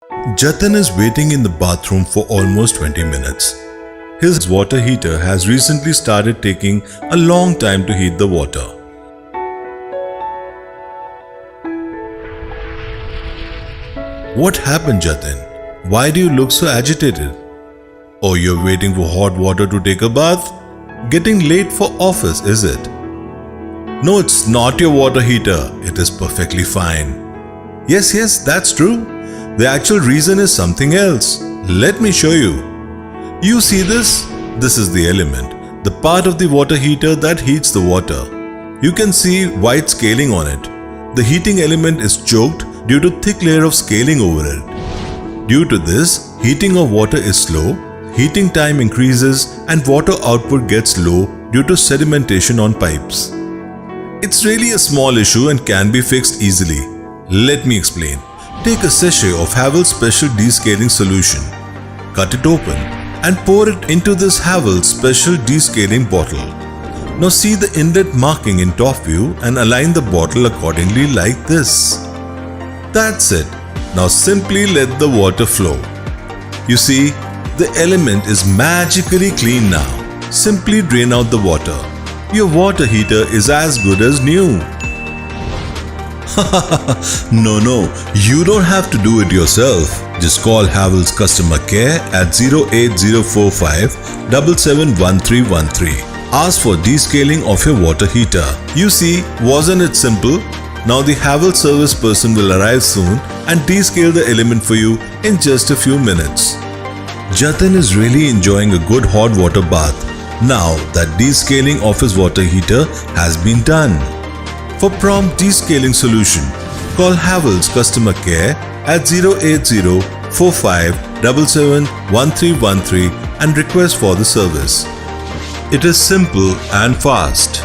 Jatin is waiting in the bathroom for almost 20 minutes. His water heater has recently started taking a long time to heat the water. What happened, Jatin? Why do you look so agitated? Oh, you're waiting for hot water to take a bath? Getting late for office, is it? No, it's not your water heater. It is perfectly fine. Yes, that's true. The actual reason is something else. Let me show you. You see this? This is the element, the part of the water heater that heats the water. You can see white scaling on it. The heating element is choked due to thick layer of scaling over it. Due to this, heating of water is slow, heating time increases and water output gets low due to sedimentation on pipes. It's really a small issue and can be fixed easily. Let me explain. Take a sachet of Havells special descaling solution, cut it open and pour it into this Havells special descaling bottle. Now see the inlet marking in top view and align the bottle accordingly like this. That's it. Now simply let the water flow. You see, the element is magically clean now. Simply drain out the water. Your water heater is as good as new. No, you don't have to do it yourself. Just call Havells customer care at 08045 771313. Ask for descaling of your water heater. You see, wasn't it simple? Now the Havells service person will arrive soon and descale the element for you in just a few minutes. Jatin is really enjoying a good hot water bath now that descaling of his water heater has been done. For prompt descaling solution, call Havells customer care at 08045 771313 and request for the service. It is simple and fast.